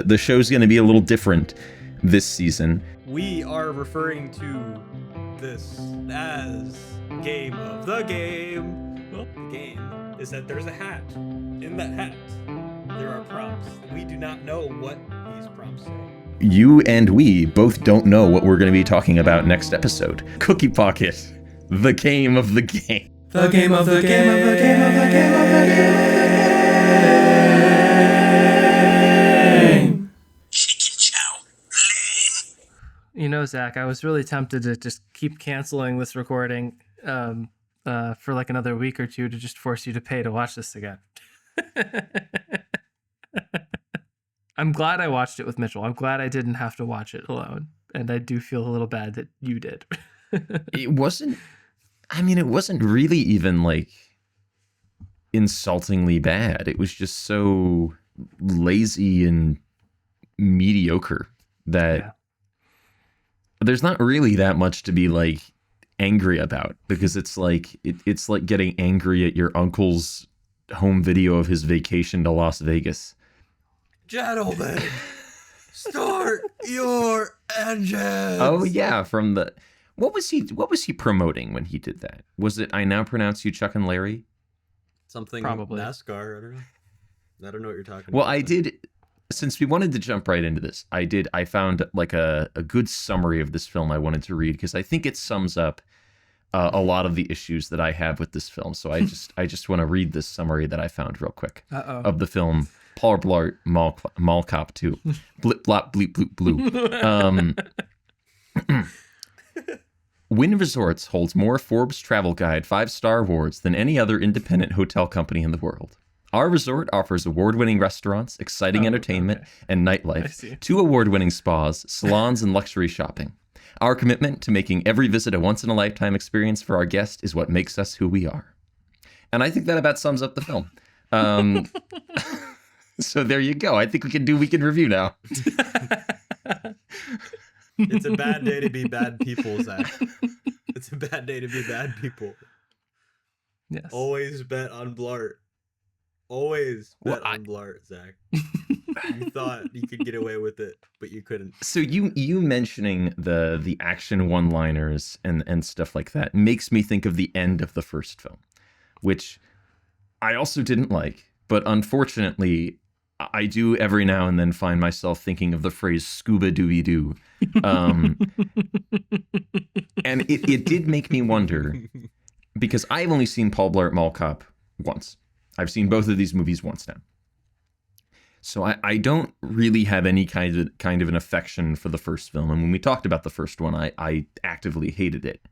The show's going to be a little different this season. We are referring to this as game of the game. Well, the game is that there's a hat. In that hat, there are prompts. We do not know what these prompts say. You and we both don't know what we're going to be talking about next episode. Cookie Pocket, the game of the game. The game of the game of the game of the game of the game. Chicken chow. You know, Zach, I was really tempted to just keep canceling this recording for like another week or two to just force you to pay to watch this again. I'm glad I watched it with Mitchell. I'm glad I didn't have to watch it alone. And I do feel a little bad that you did. It wasn't really even like insultingly bad. It was just so lazy and mediocre that there's not really that much to be like angry about, because it's like it's like getting angry at your uncle's home video of his vacation to Las Vegas. Gentlemen, start your engines. Oh yeah, from the what was he promoting when he did that? Was it I Now Pronounce You Chuck and Larry? Something Probably. NASCAR, I don't know. I don't know what you're talking Well, about. I did, since we wanted to jump right into this, I found like a good summary of this film I wanted to read, because I think it sums up a lot of the issues that I have with this film. So I just want to read this summary that I found real quick of the film. Paul Blart, Mall Cop 2. Blip, blop, bleep, bloop, blue. Wynn Resorts holds more Forbes Travel Guide 5-star awards than any other independent hotel company in the world. Our resort offers award-winning restaurants, exciting entertainment, and nightlife, 2 award-winning spas, salons, and luxury shopping. Our commitment to making every visit a once-in-a-lifetime experience for our guests is what makes us who we are. And I think that about sums up the film. So there you go. I think we can review now. It's a bad day to be bad people, Zach. It's a bad day to be bad people. Yes. Always bet on Blart. Always bet on Blart, Zach. You thought you could get away with it, but you couldn't. So you mentioning the action one-liners and stuff like that makes me think of the end of the first film, which I also didn't like, but unfortunately I do every now and then find myself thinking of the phrase scuba dooby doo. And it did make me wonder, because I've only seen Paul Blart Mall Cop once. I've seen both of these movies once now. So I don't really have any kind of an affection for the first film. And when we talked about the first one, I actively hated it.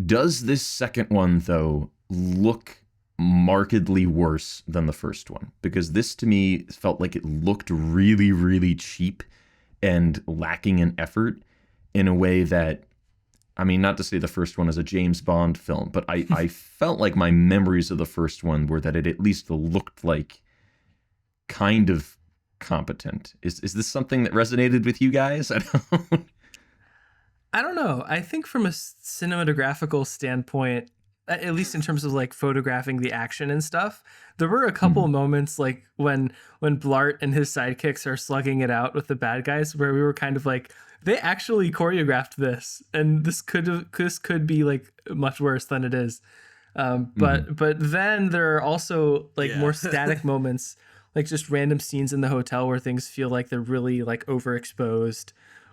Does this second one, though, look markedly worse than the first one? Because this, to me, felt like it looked really, really cheap and lacking in effort in a way that, I mean, not to say the first one is a James Bond film, but I felt like my memories of the first one were that it at least looked like kind of competent. Is this something that resonated with you guys? I don't know. I think from a cinematographical standpoint, at least in terms of like photographing the action and stuff, there were a couple moments like when Blart and his sidekicks are slugging it out with the bad guys, where we were kind of like, they actually choreographed this, and this could be like much worse than it is. But then there are also like more static moments, like just random scenes in the hotel where things feel like they're really like overexposed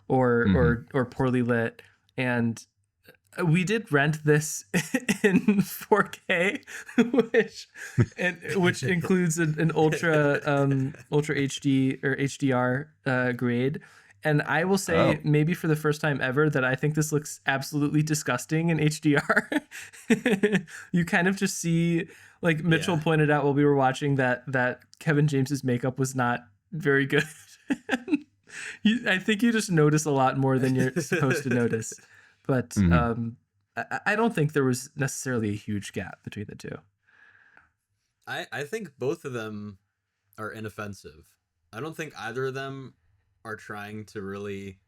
or poorly lit. And we did rent this in 4K, which includes an ultra HD or HDR grade. And I will say, maybe for the first time ever, that I think this looks absolutely disgusting in HDR. You kind of just see, like Mitchell pointed out while we were watching, that Kevin James's makeup was not very good. I think you just notice a lot more than you're supposed to notice. But I don't think there was necessarily a huge gap between the two. I think both of them are inoffensive. I don't think either of them are trying to really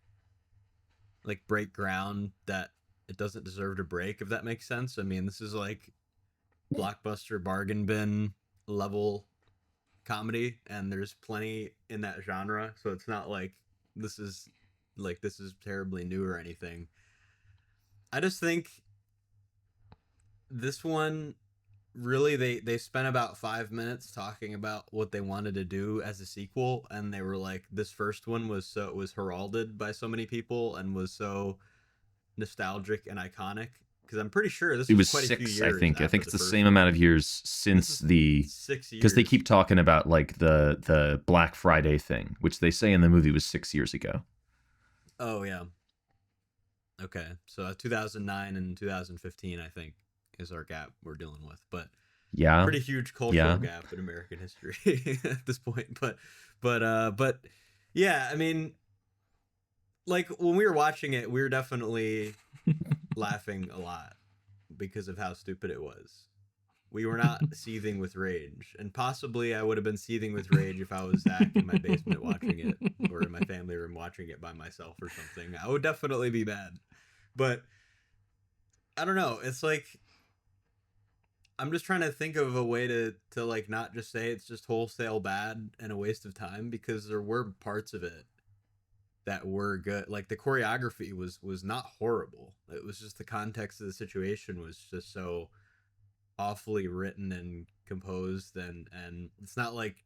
like break ground that it doesn't deserve to break, if that makes sense. I mean, this is like blockbuster bargain bin level comedy, and there's plenty in that genre, so it's not like this is terribly new or anything. I just think this one really they spent about 5 minutes talking about what they wanted to do as a sequel, and they were like, this first one was heralded by so many people and was so nostalgic and iconic, because I'm pretty sure this was quite a few six, years. I think it's the same amount of years since the 6 years, because they keep talking about like the Black Friday thing, which they say in the movie was 6 years ago. Oh yeah. Okay, so 2009 and 2015, I think, is our gap we're dealing with, but yeah, pretty huge cultural gap in American history at this point. But yeah, I mean, like when we were watching it, we were definitely laughing a lot because of how stupid it was. We were not seething with rage, and possibly I would have been seething with rage if I was Zach in my basement watching it, or in my family room watching it by myself or something. I would definitely be mad, but I don't know. It's like, I'm just trying to think of a way to like not just say it's just wholesale bad and a waste of time, because there were parts of it that were good. Like the choreography was not horrible. It was just the context of the situation was just so awfully written and composed, and it's not like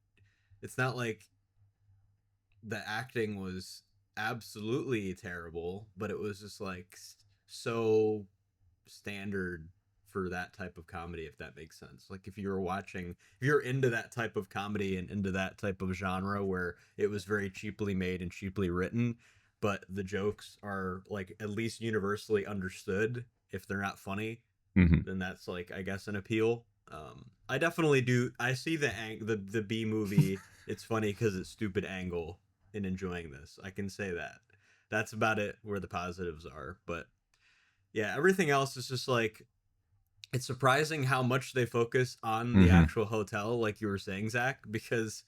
the acting was absolutely terrible, but it was just like so standard for that type of comedy, if that makes sense. Like if you're into that type of comedy and into that type of genre where it was very cheaply made and cheaply written, but the jokes are like at least universally understood, if they're not funny, then that's like, I guess, an appeal. I definitely do. I see the B movie. It's funny because it's stupid angle in enjoying this. I can say that. That's about it where the positives are. But yeah, everything else is just like, it's surprising how much they focus on the actual hotel, like you were saying, Zach, because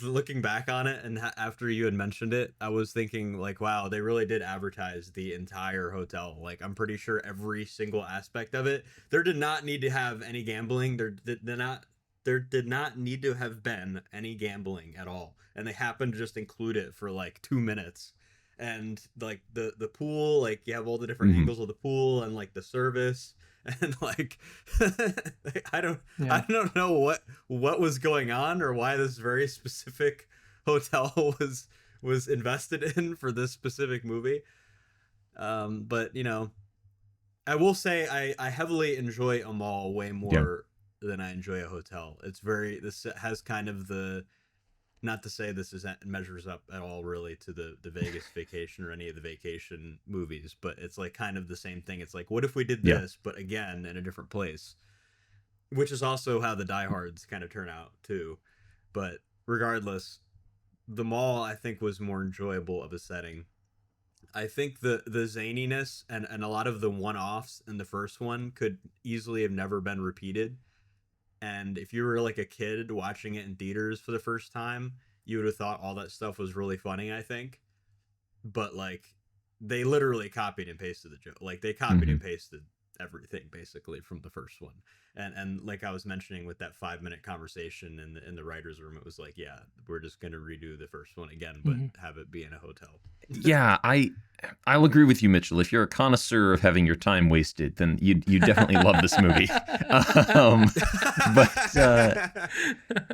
looking back on it, and after you had mentioned it, I was thinking like, wow, they really did advertise the entire hotel. Like, I'm pretty sure every single aspect of it. There did not need to have any gambling. There did not need to have been any gambling at all, and they happened to just include it for like 2 minutes. And like the pool, like you have all the different angles of the pool, and like the service, and like I don't know what was going on, or why this very specific hotel was invested in for this specific movie. But you know, I will say I heavily enjoy a mall way more than I enjoy a hotel. This has kind of the, not to say this measures up at all really to the Vegas Vacation or any of the vacation movies, but it's like kind of the same thing. It's like, what if we did this, but again in a different place? Which is also how the Die Hards kind of turn out too. But regardless, the mall I think was more enjoyable of a setting. I think the zaniness and a lot of the one-offs in the first one could easily have never been repeated. And if you were like a kid watching it in theaters for the first time, you would have thought all that stuff was really funny, I think. But like, they literally copied and pasted the joke. Like they copied and pasted everything basically from the first one. And like I was mentioning with that 5-minute conversation in the writer's room, it was like, yeah, we're just going to redo the first one again, but have it be in a hotel. Yeah, I'll agree with you, Mitchell. If you're a connoisseur of having your time wasted, then you definitely love this movie.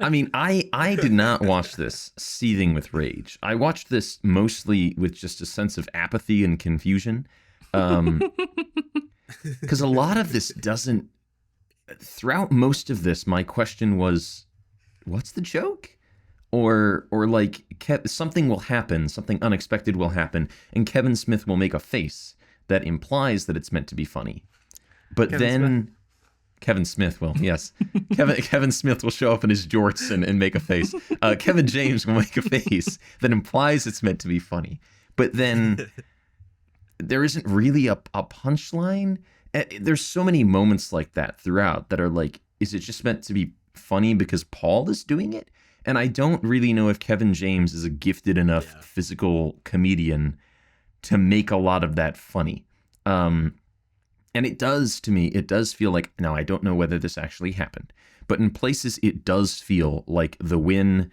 I mean, I did not watch this seething with rage. I watched this mostly with just a sense of apathy and confusion. Because a lot of this doesn't. Throughout most of this, my question was, "What's the joke?" Or like something will happen, something unexpected will happen, and Kevin Smith will make a face that implies that it's meant to be funny. But Kevin Smith will, yes. Kevin Smith will show up in his jorts and make a face. Kevin James will make a face that implies it's meant to be funny. But then there isn't really a punchline. There's so many moments like that throughout that are like, is it just meant to be funny because Paul is doing it? And I don't really know if Kevin James is a gifted enough physical comedian to make a lot of that funny. And it does, to me, it does feel like, now I don't know whether this actually happened, but in places it does feel like the Wynn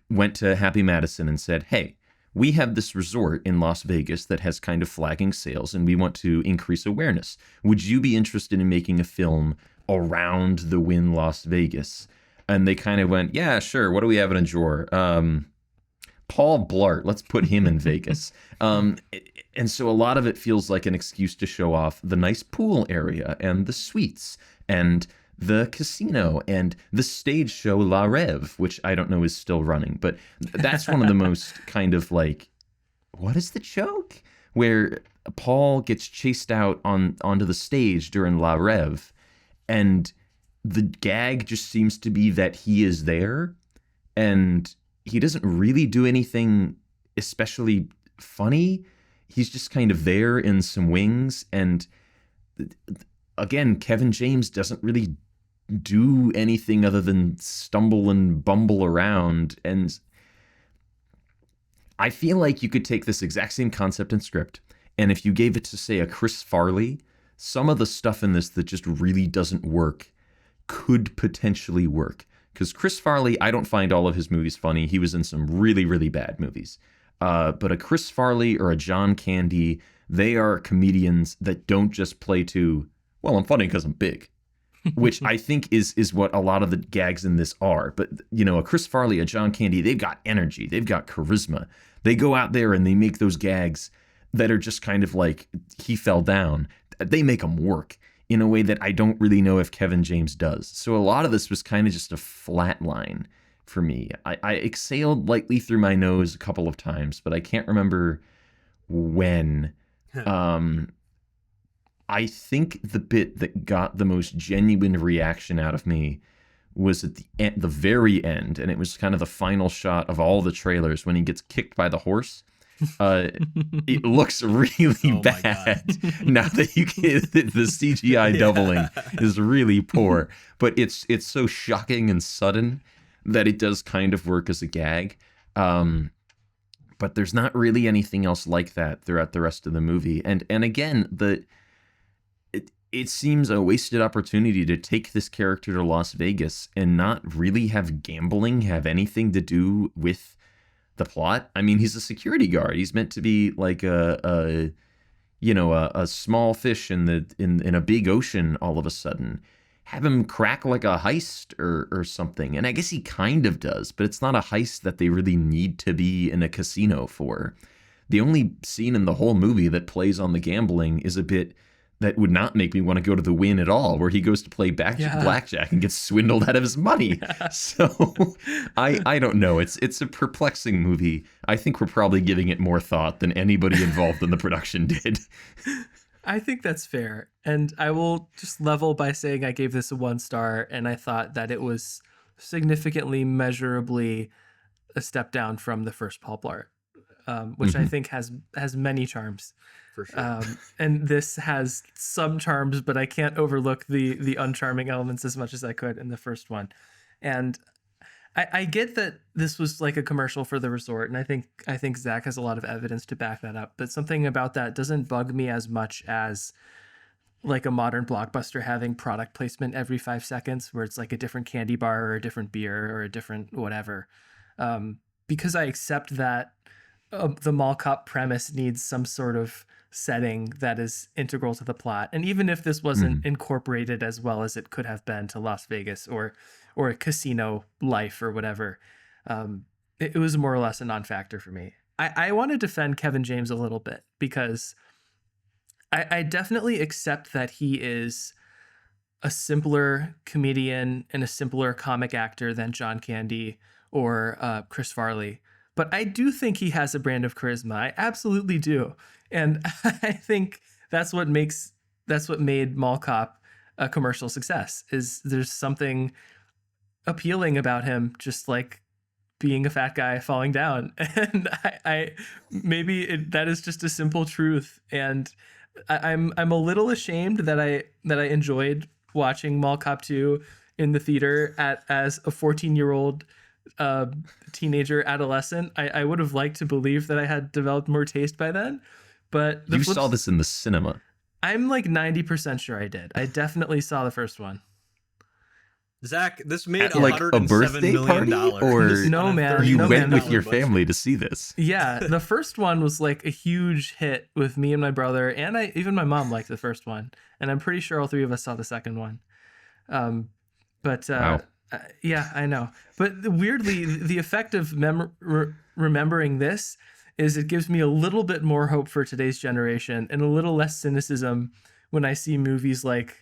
went to Happy Madison and said, hey, we have this resort in Las Vegas that has kind of flagging sales and we want to increase awareness. Would you be interested in making a film around the Wynn Las Vegas? And they kind of went, yeah, sure. What do we have in a drawer? Paul Blart. Let's put him in Vegas. And so a lot of it feels like an excuse to show off the nice pool area and the suites and the casino and the stage show La Rêve, which I don't know is still running, but that's one of the most kind of like, what is the joke? Where Paul gets chased out onto the stage during La Rêve, and the gag just seems to be that he is there, and he doesn't really do anything especially funny. He's just kind of there in some wings, and again, Kevin James doesn't really do anything other than stumble and bumble around. And I feel like you could take this exact same concept and script, and if you gave it to, say, a Chris Farley, some of the stuff in this that just really doesn't work could potentially work. Because Chris Farley, I don't find all of his movies funny. He was in some really, really bad movies. But a Chris Farley or a John Candy, they are comedians that don't just play to, well, I'm funny because I'm big. Which I think is what a lot of the gags in this are. But, you know, a Chris Farley, a John Candy, they've got energy. They've got charisma. They go out there and they make those gags that are just kind of like, he fell down. They make them work in a way that I don't really know if Kevin James does. So a lot of this was kind of just a flat line for me. I exhaled lightly through my nose a couple of times, but I can't remember when. I think the bit that got the most genuine reaction out of me was at the very end, and it was kind of the final shot of all the trailers when he gets kicked by the horse. It looks really bad now that you get the CGI doubling is really poor, but it's so shocking and sudden that it does kind of work as a gag. But there's not really anything else like that throughout the rest of the movie. And again, it seems a wasted opportunity to take this character to Las Vegas and not really have gambling have anything to do with the plot. I mean, he's a security guard. He's meant to be like a small fish in a big ocean all of a sudden. Have him crack like a heist or something. And I guess he kind of does, but it's not a heist that they really need to be in a casino for. The only scene in the whole movie that plays on the gambling is a bit that would not make me want to go to the Wynn at all, where he goes to play blackjack and gets swindled out of his money. Yeah. So I don't know. It's a perplexing movie. I think we're probably giving it more thought than anybody involved in the production did. I think that's fair. And I will just level by saying I gave this a 1 star, and I thought that it was significantly, measurably a step down from the first Paul Blart, which I think has many charms. For sure. And this has some charms, but I can't overlook the uncharming elements as much as I could in the first one. And I get that this was like a commercial for the resort, and I think Zach has a lot of evidence to back that up. But something about that doesn't bug me as much as like a modern Blockbuster having product placement every 5 seconds, where it's like a different candy bar or a different beer or a different whatever. Because I accept that the mall cop premise needs some sort of setting that is integral to the plot. And even if this wasn't incorporated as well as it could have been to Las Vegas or a casino life or whatever, it was more or less a non-factor for me. I want to defend Kevin James a little bit, because I definitely accept that he is a simpler comedian and a simpler comic actor than John Candy or Chris Farley. But I do think he has a brand of charisma. I absolutely do. And I think that's what made Mall Cop a commercial success, is there's something appealing about him, just like being a fat guy falling down. And I that is just a simple truth. And I'm a little ashamed that I enjoyed watching Mall Cop 2 in the theater as a 14-year-old teenager adolescent. I would have liked to believe that I had developed more taste by then, but you saw this in the cinema. I'm like 90% sure I did. I definitely saw the first one. Zach, this made At like a $107 birthday million party, or No, man. you No, went man. with your family to see this? Yeah, the first one was like a huge hit with me and my brother, and even my mom liked the first one, and I'm pretty sure all three of us saw the second one. But Wow. yeah, I know. But weirdly, the effect of remembering this is it gives me a little bit more hope for today's generation and a little less cynicism when I see movies like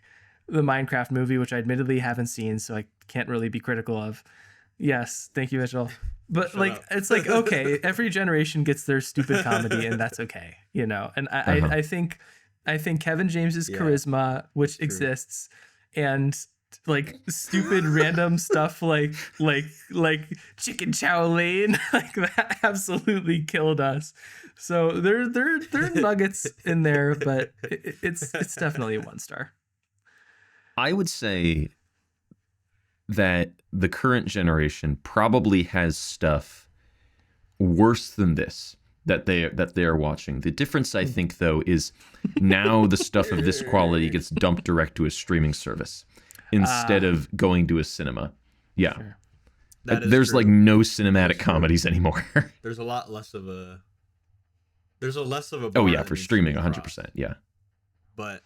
the Minecraft movie, which I admittedly haven't seen, so I can't really be critical of. Yes, thank you, Mitchell. But Shut like, up. it's like, okay, every generation gets their stupid comedy, and that's okay, you know. And I think Kevin James's charisma, which exists, and like stupid random stuff like chicken chow lane, like that absolutely killed us. So there are nuggets in there, but it's definitely a 1 star. I would say that the current generation probably has stuff worse than this that they are watching. The difference, I think, though, is now the stuff of this quality gets dumped direct to a streaming service instead of going to a cinema. Yeah. Sure. There's true. like no cinematic comedies anymore. There's a lot less of a. There's a less of a. Oh bar yeah, that for needs to streaming, be 100%. crossed. Yeah. But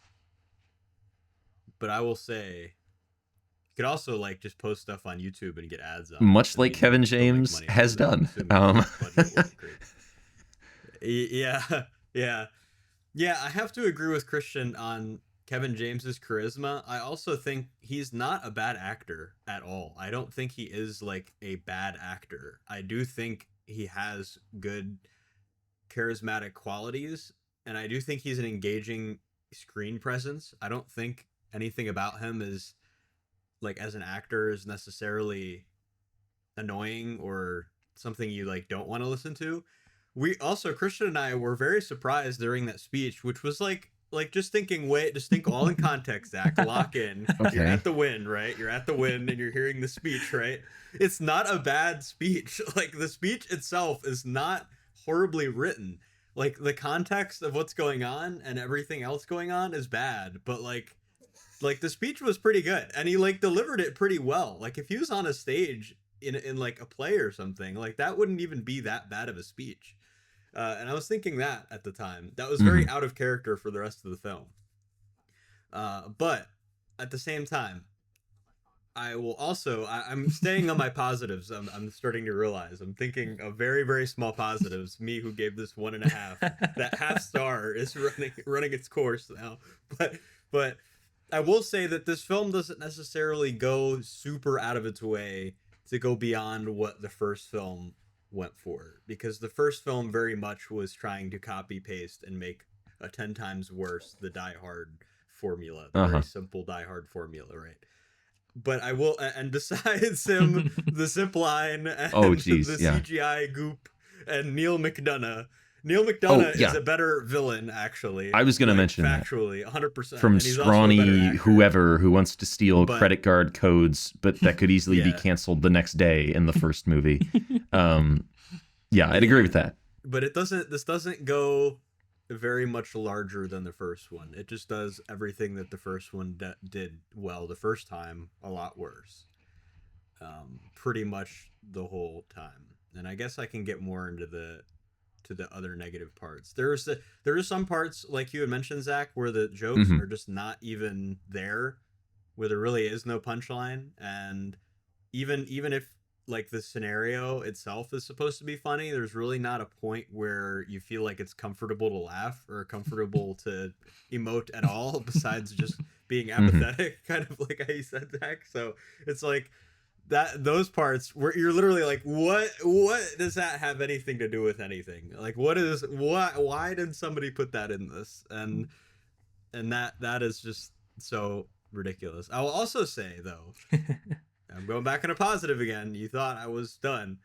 I will say, you could also like just post stuff on YouTube and get ads on. Much I like mean, Kevin still make James money has from that, done. assuming the budget wasn't great. Yeah. I have to agree with Christian on Kevin James's charisma. I also think he's not a bad actor at all. I don't think he is like a bad actor. I do think he has good charismatic qualities, and I do think he's an engaging screen presence. I don't think anything about him is like as an actor is necessarily annoying or something you like don't want to listen to. We also, Christian and I were very surprised during that speech, which was like just thinking, wait, just think all in context, Zach, lock in. Okay. You're at the Win, right? You're at the Win and you're hearing the speech, right? It's not a bad speech. Like the speech itself is not horribly written. Like the context of what's going on and everything else going on is bad, but like the speech was pretty good, and he like delivered it pretty well. Like if he was on a stage in like a play or something, like that wouldn't even be that bad of a speech. And I was thinking that at the time, that was very out of character for the rest of the film. But at the same time, I will also, I'm staying on my positives. I'm starting to realize I'm thinking of very, very small positives. Me who gave this 1.5, that half star is running its course now. But I will say that this film doesn't necessarily go super out of its way to go beyond what the first film went for, because the first film very much was trying to copy paste and make a 10 times worse the Die Hard formula, the very simple Die Hard formula, right? But I will, and besides him, the zip line and the CGI goop and Neil McDonough. Neil McDonough is a better villain, actually. I was going to mention factually, 100%. From scrawny whoever who wants to steal credit card codes, but that could easily be canceled the next day in the first movie. I'd agree with that. But this doesn't go very much larger than the first one. It just does everything that the first one did well the first time, a lot worse. Pretty much the whole time. And I guess I can get more into the other negative parts. There are some parts, like you had mentioned, Zach, where the jokes are just not even there, where there really is no punchline. And even if like the scenario itself is supposed to be funny, there's really not a point where you feel like it's comfortable to laugh or comfortable to emote at all, besides just being apathetic, kind of like how you said, Zach. So it's like that, those parts where you're literally like, what does that have anything to do with anything? Like, why did somebody put that in this? And that is just so ridiculous. I will also say, though, I'm going back in a positive again. You thought I was done.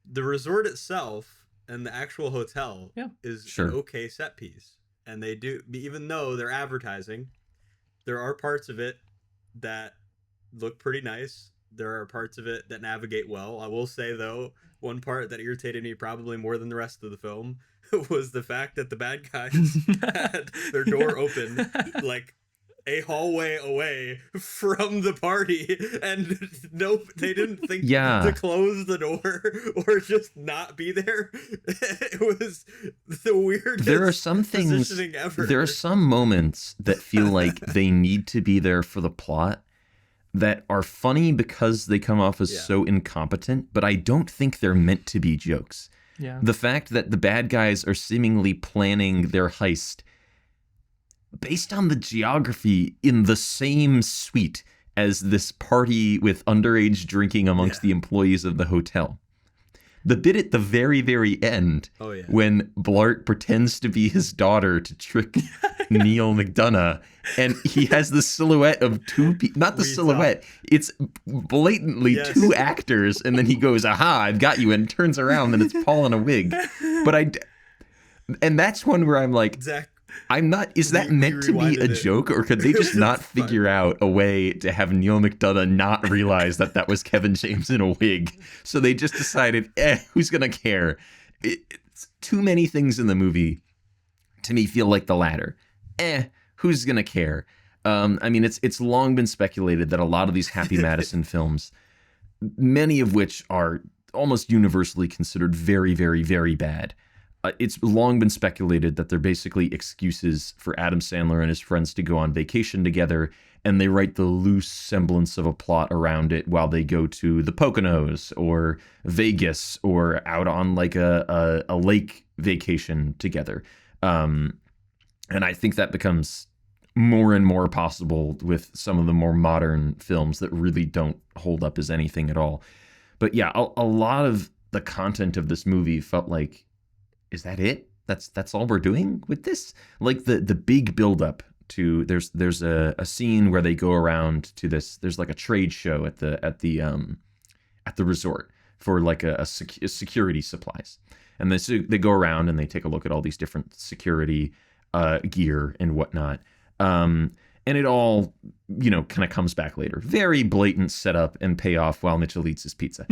The resort itself and the actual hotel is an okay set piece. And they do, even though they're advertising, there are parts of it that look pretty nice. There are parts of it that navigate well. I will say, though, one part that irritated me probably more than the rest of the film was the fact that the bad guys had their door open like a hallway away from the party, and nope, they didn't think to close the door or just not be there. It was the weirdest. There are some things. Ever. There are some moments that feel like they need to be there for the plot, that are funny because they come off as so incompetent, but I don't think they're meant to be jokes. Yeah. The fact that the bad guys are seemingly planning their heist based on the geography in the same suite as this party with underage drinking amongst the employees of the hotel. The bit at the very, very end, when Blart pretends to be his daughter to trick Neil McDonough, and he has the silhouette of two people, not the silhouette, it's blatantly two actors, and then he goes, aha, I've got you, and turns around, and it's Paul in a wig. And that's one where I'm like, I'm not, is that meant to be a joke, or could they just not figure out a way to have Neil McDonough not realize that that was Kevin James in a wig? So they just decided, who's going to care? It's too many things in the movie to me feel like the latter. Who's going to care? I mean, it's long been speculated that a lot of these Happy Madison films, many of which are almost universally considered very, very, very bad, it's long been speculated that they're basically excuses for Adam Sandler and his friends to go on vacation together, and they write the loose semblance of a plot around it while they go to the Poconos or Vegas or out on like a lake vacation together. And I think that becomes more and more possible with some of the more modern films that really don't hold up as anything at all. But yeah, a lot of the content of this movie felt like, is that it? That's all we're doing with this? Like the big buildup to there's a scene where they go around to this. There's like a trade show at the resort for like a security supplies, and they go around and they take a look at all these different security gear and whatnot. And it all, kind of comes back later. Very blatant setup and payoff while Mitchell eats his pizza.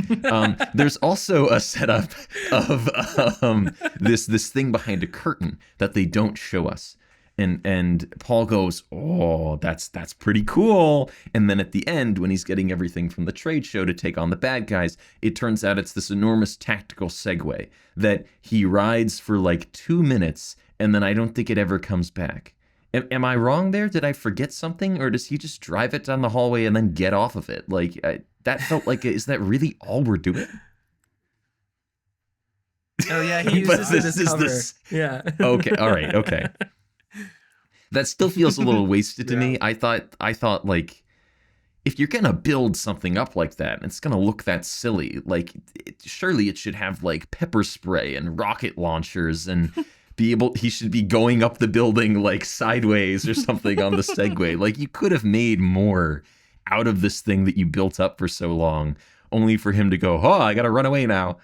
There's also a setup of this thing behind a curtain that they don't show us. And Paul goes, oh, that's pretty cool. And then at the end, when he's getting everything from the trade show to take on the bad guys, it turns out it's this enormous tactical segue that he rides for like 2 minutes, and then I don't think it ever comes back. Am I wrong there? Did I forget something? Or does he just drive it down the hallway and then get off of it? Like, that felt like, is that really all we're doing? Oh, yeah, he uses it as cover. Yeah. Okay, all right, okay. That still feels a little wasted to me. I thought like, if you're going to build something up like that, and it's going to look that silly, like, surely it should have, like, pepper spray and rocket launchers and... he should be going up the building like sideways or something on the Segway. Like, you could have made more out of this thing that you built up for so long, only for him to go, oh, I got to run away now.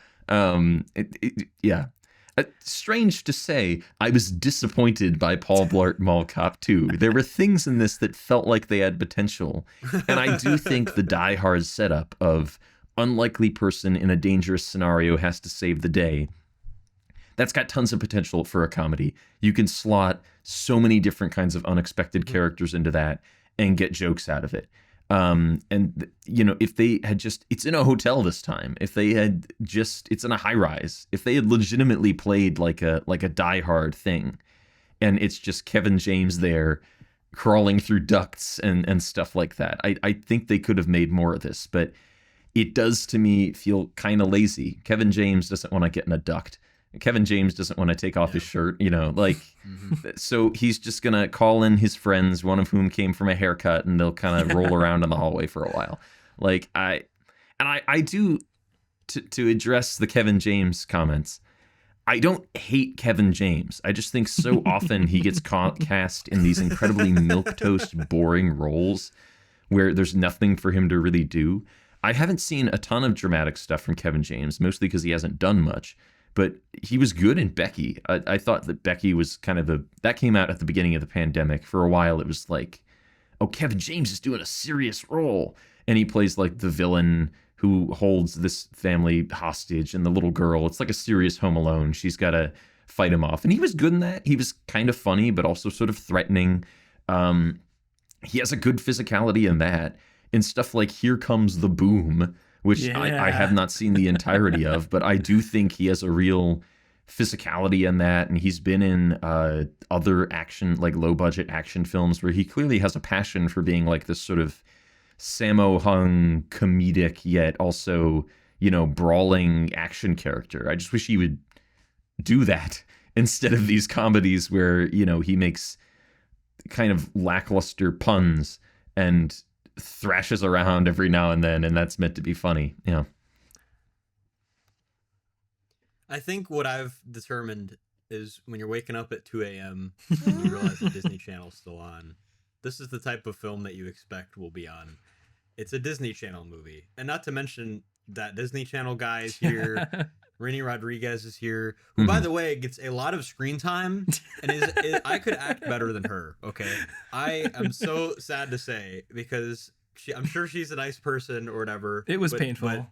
Strange to say, I was disappointed by Paul Blart Mall Cop 2. There were things in this that felt like they had potential. And I do think the Die Hard setup of unlikely person in a dangerous scenario has to save the day, that's got tons of potential for a comedy. You can slot so many different kinds of unexpected characters into that and get jokes out of it. If they had just, it's in a hotel this time. If they had just, it's in a high rise. If they had legitimately played like a Die Hard thing, and it's just Kevin James there crawling through ducts and stuff like that, I think they could have made more of this. But it does to me feel kind of lazy. Kevin James doesn't want to get in a duct. Kevin James doesn't want to take off his shirt, so he's just going to call in his friends, one of whom came from a haircut, and they'll kind of roll around in the hallway for a while. Like, I do, to address the Kevin James comments, I don't hate Kevin James. I just think so often he gets cast in these incredibly milquetoast, boring roles where there's nothing for him to really do. I haven't seen a ton of dramatic stuff from Kevin James, mostly because he hasn't done much. But he was good in Becky. I thought that Becky was kind of that came out at the beginning of the pandemic. For a while, it was like, oh, Kevin James is doing a serious role. And he plays like the villain who holds this family hostage, and the little girl. It's like a serious Home Alone. She's got to fight him off. And he was good in that. He was kind of funny, but also sort of threatening. he has a good physicality in that. In stuff like Here Comes the Boom, which I have not seen the entirety of, but I do think he has a real physicality in that. And he's been in other action, like low budget action films where he clearly has a passion for being like this sort of Sammo Hung comedic, yet also, brawling action character. I just wish he would do that instead of these comedies where, he makes kind of lackluster puns and thrashes around every now and then, and that's meant to be funny. Yeah. I think what I've determined is when you're waking up at 2 a.m. and you realize the Disney Channel's still on, this is the type of film that you expect will be on. It's a Disney Channel movie. And not to mention that Disney Channel guy is here. Renee Rodriguez is here, who, by the way, gets a lot of screen time, and I could act better than her. Okay, I am so sad to say, because I'm sure she's a nice person or whatever. It was painful,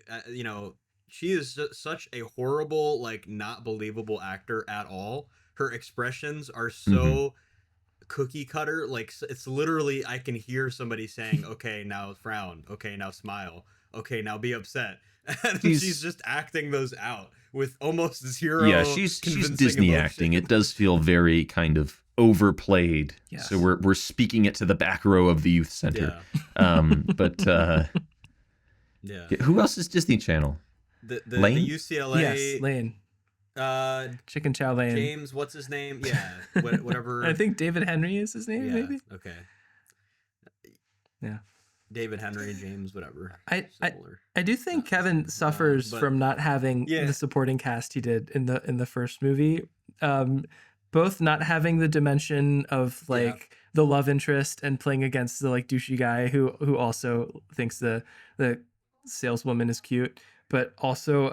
but she is just such a horrible, like, not believable actor at all. Her expressions are so cookie cutter. Like, it's literally, I can hear somebody saying, "Okay, now frown. Okay, now smile. Okay, now be upset." And she's just acting those out with almost zero. Yeah, she's Disney emotion. acting. It does feel very kind of overplayed. Yes. So we're speaking it to the back row of the youth center. Yeah. Yeah. Who else is Disney Channel? The Lane? The UCLA. Yes, Lane. Chicken Chow Lane. James, what's his name? Yeah, whatever. I think David Henry is his name. Yeah, Maybe. Okay. Yeah. David Henry, James, whatever. I do think Kevin suffers from not having the supporting cast he did in the first movie. Both not having the dimension of like the love interest and playing against the like douchey guy who also thinks the saleswoman is cute, but also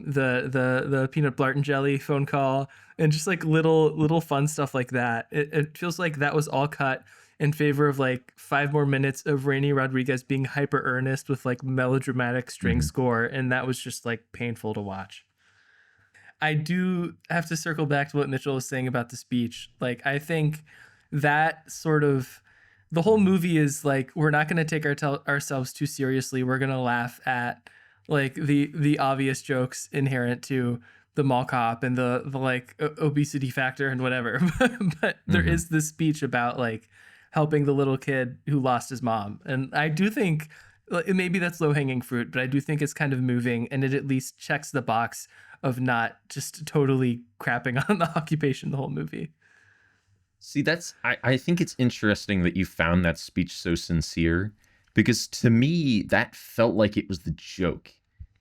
the peanut Blart and jelly phone call and just like little fun stuff like that. It feels like that was all cut in favor of like 5 more minutes of Renee Rodriguez being hyper earnest with like melodramatic string score, and that was just like painful to watch. I do have to circle back to what Mitchell was saying about the speech. Like, I think that sort of the whole movie is like, we're not going to take ourselves too seriously. We're going to laugh at like the obvious jokes inherent to the mall cop and the like obesity factor and whatever. But there is this speech about like helping the little kid who lost his mom. And I do think maybe that's low hanging fruit, but I do think it's kind of moving, and it at least checks the box of not just totally crapping on the occupation the whole movie. See, I think it's interesting that you found that speech so sincere, because to me, that felt like it was the joke.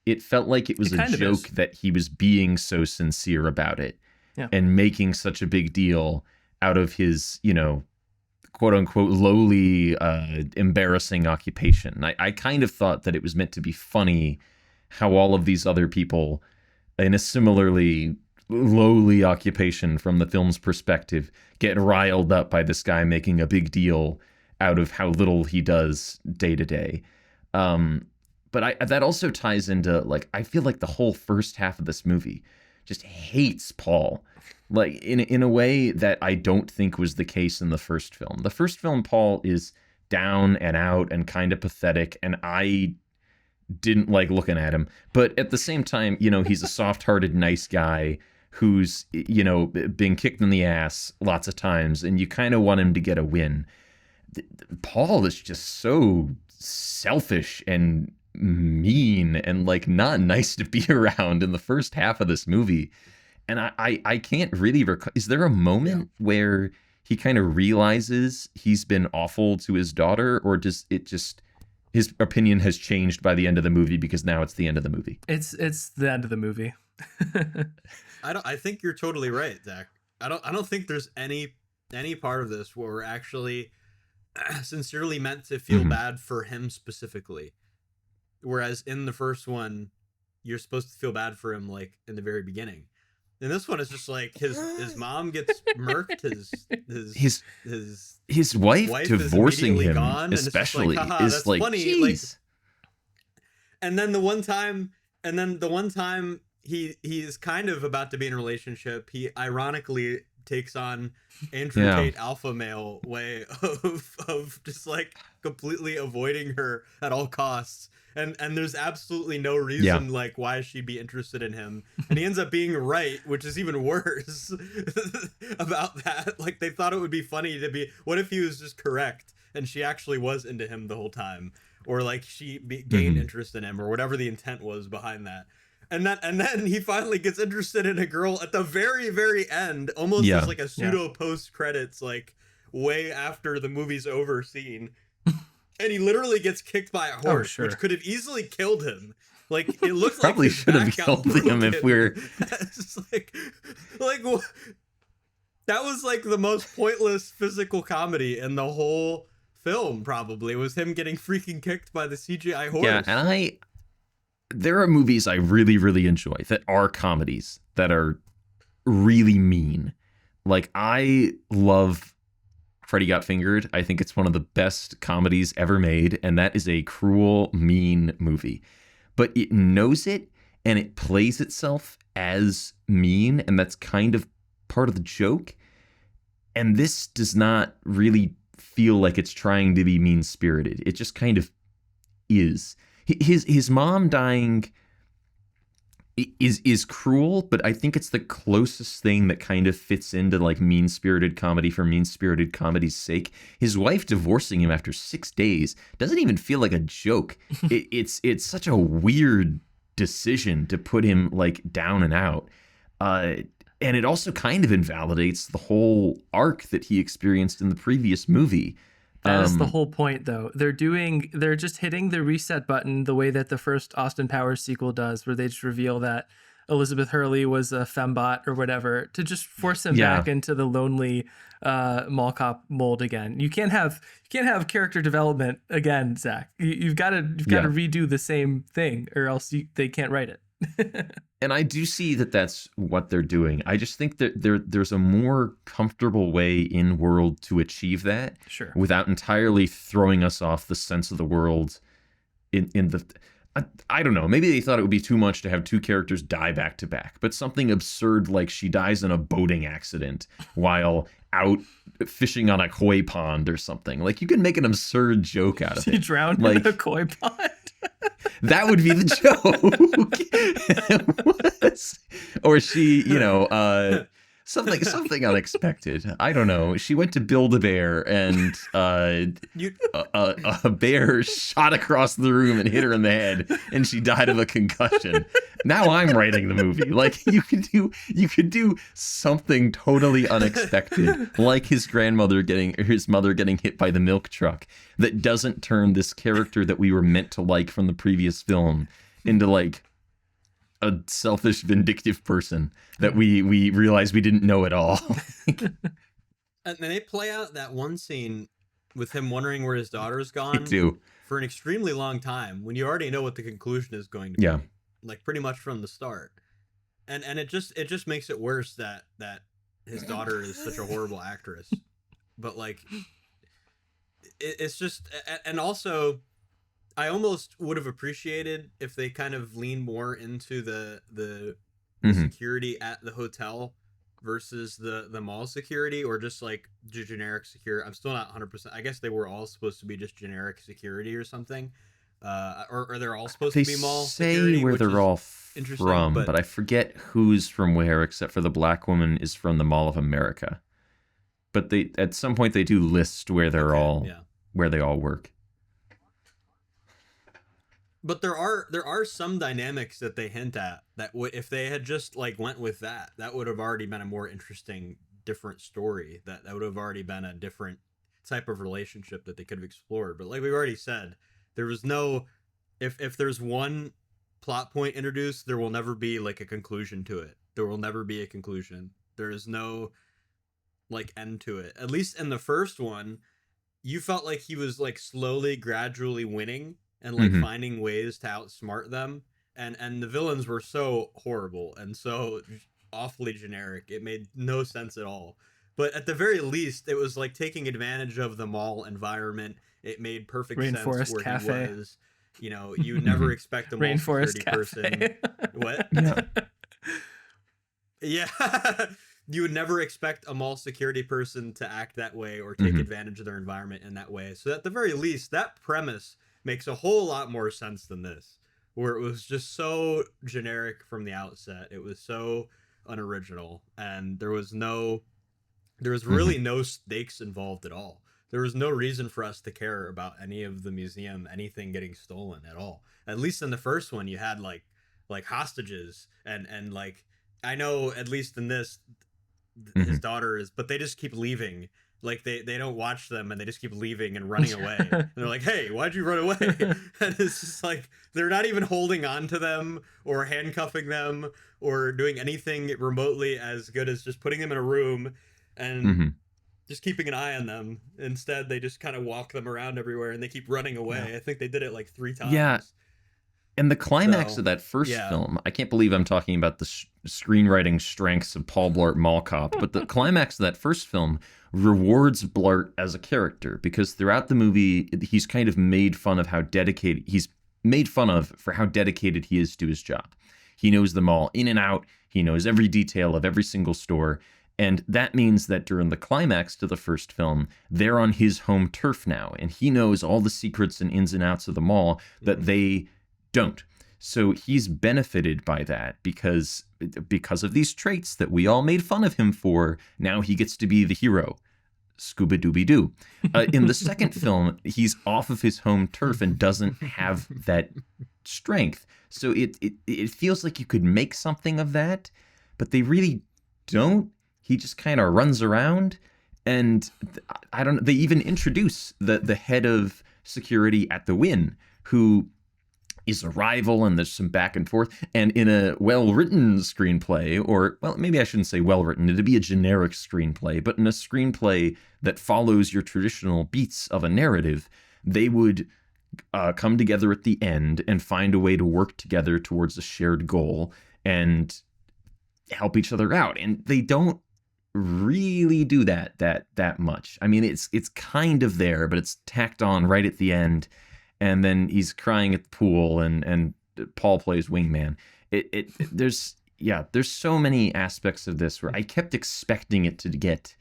It felt like it was a joke that he was being so sincere about it and making such a big deal out of his, quote unquote, lowly, embarrassing occupation. I kind of thought that it was meant to be funny how all of these other people in a similarly lowly occupation from the film's perspective get riled up by this guy making a big deal out of how little he does day to day. But that also ties into, like, I feel like the whole first half of this movie just hates Paul, like in a way that I don't think was the case in the first film. The first film, Paul is down and out and kind of pathetic, and I didn't like looking at him. But at the same time, he's a soft-hearted, nice guy who's, been kicked in the ass lots of times, and you kind of want him to get a win. Paul is just so selfish and mean and like not nice to be around in the first half of this movie. And I can't really recall, is there a moment where he kind of realizes he's been awful to his daughter, or does it just his opinion has changed by the end of the movie because now it's the end of the movie? It's the end of the movie. I think you're totally right, Zach. I don't think there's any part of this where we're actually sincerely meant to feel bad for him specifically. Whereas in the first one, you're supposed to feel bad for him like in the very beginning. And this one is just like his mom gets murked, his wife divorcing him gone, especially is like, funny. Geez. And then the one time he is kind of about to be in a relationship, he ironically takes on Andrew Tate alpha male way of just like completely avoiding her at all costs. And there's absolutely no reason like why she'd be interested in him. And he ends up being right, which is even worse about that. Like they thought it would be funny to be, what if he was just correct and she actually was into him the whole time? Or like she gained interest in him, or whatever the intent was behind that. And then he finally gets interested in a girl at the very, very end, almost as like a pseudo post credits, like way after the movie's over scene. And he literally gets kicked by a horse, which could have easily killed him. Like it looks like probably should have killed him if we're like that was like the most pointless physical comedy in the whole film. Probably was him getting freaking kicked by the CGI horse. Yeah, and there are movies I really, really enjoy that are comedies that are really mean. Like I love Freddy Got Fingered. I think it's one of the best comedies ever made, and that is a cruel, mean movie. But it knows it, and it plays itself as mean, and that's kind of part of the joke. And this does not really feel like it's trying to be mean-spirited. It just kind of is. His mom dying is cruel, but I think it's the closest thing that kind of fits into like mean-spirited comedy for mean-spirited comedy's sake. His wife divorcing him after 6 days doesn't even feel like a joke. It's such a weird decision to put him like down and out. And it also kind of invalidates the whole arc that he experienced in the previous movie. That is the whole point, though. They're just hitting the reset button the way that the first Austin Powers sequel does, where they just reveal that Elizabeth Hurley was a fembot or whatever, to just force him back into the lonely mall cop mold again. You can't have character development again, Zach. You've got to redo the same thing, or else they can't write it. And I do see that that's what they're doing. I just think that there's a more comfortable way in world to achieve that, without entirely throwing us off the sense of the world. I don't know. Maybe they thought it would be too much to have two characters die back to back, but something absurd like she dies in a boating accident while out fishing on a koi pond or something. Like you can make an absurd joke out of it. She drowned in a koi pond. That would be the joke. Or she, something unexpected. I don't know. She went to Build-A-Bear and a bear shot across the room and hit her in the head, and she died of a concussion. Now I'm writing the movie. Like you could do something totally unexpected, like his mother getting hit by the milk truck, that doesn't turn this character that we were meant to like from the previous film into like a selfish, vindictive person that we realize we didn't know at all. And then they play out that one scene with him wondering where his daughter's gone for an extremely long time, when you already know what the conclusion is going to be. Like pretty much from the start. And it just makes it worse that his daughter is such a horrible actress. But like it's just, and also I almost would have appreciated if they kind of leaned more into the security at the hotel versus the mall security, or just like generic security. I'm still not 100%. I guess they were all supposed to be just generic security or something. Or they're all supposed to be mall security. They say where they're all from, but I forget who's from where, except for the black woman is from the Mall of America. But they at some point they do list where they're where they all work. But there are some dynamics that they hint at that if they had just like went with that would have already been a more interesting, different story. That would have already been a different type of relationship that they could have explored. But like we've already said, there was no, if there's one plot point introduced, there will never be like a conclusion to it. There will never be a conclusion. There is no like end to it. At least in the first one, you felt like he was like slowly, gradually winning and like finding ways to outsmart them. And the villains were so horrible and so awfully generic. It made no sense at all. But at the very least, it was like taking advantage of the mall environment. It made perfect sense where Cafe. He was. You know, you would never expect a mall security person. What? Yeah. Yeah. you would never expect a mall security person to act that way or take Mhm. advantage of their environment in that way. So at the very least, that premise makes a whole lot more sense than this, where it was just so generic from the outset. It was so unoriginal, and there was really no stakes involved at all. There was no reason for us to care about any of the museum, anything getting stolen at all. At least in the first one, you had like hostages and like, I know at least in this, his daughter is, but they just keep leaving. Like they don't watch them, and they just keep leaving and running away. And they're like, "Hey, why'd you run away?" And it's just like they're not even holding on to them or handcuffing them or doing anything remotely as good as just putting them in a room and just keeping an eye on them. Instead, they just kind of walk them around everywhere, and they keep running away. I think they did it like 3 times. Yeah. And the climax of that first film, I can't believe I'm talking about the screenwriting strengths of Paul Blart Mall Cop, but the climax of that first film rewards Blart as a character, because throughout the movie, he's kind of made fun of how dedicated, he's made fun of for how dedicated he is to his job. He knows them all in and out. He knows every detail of every single store. And that means that during the climax to the first film, they're on his home turf now, and he knows all the secrets and ins and outs of the mall that they don't. So he's benefited by that because of these traits that we all made fun of him for. Now he gets to be the hero. Scooby-Dooby-Doo. In the second film, he's off of his home turf and doesn't have that strength. So it feels like you could make something of that, but they really don't. He just kind of runs around, and I don't know. They even introduce the head of security at the Wynn, who is a rival, and there's some back and forth. And in a well-written screenplay, or, well, maybe I shouldn't say well-written, it'd be a generic screenplay, but in a screenplay that follows your traditional beats of a narrative, they would come together at the end and find a way to work together towards a shared goal and help each other out. And they don't really do that much. I mean, it's kind of there, but it's tacked on right at the end. And then he's crying at the pool, and Paul plays wingman. There's so many aspects of this where I kept expecting it to get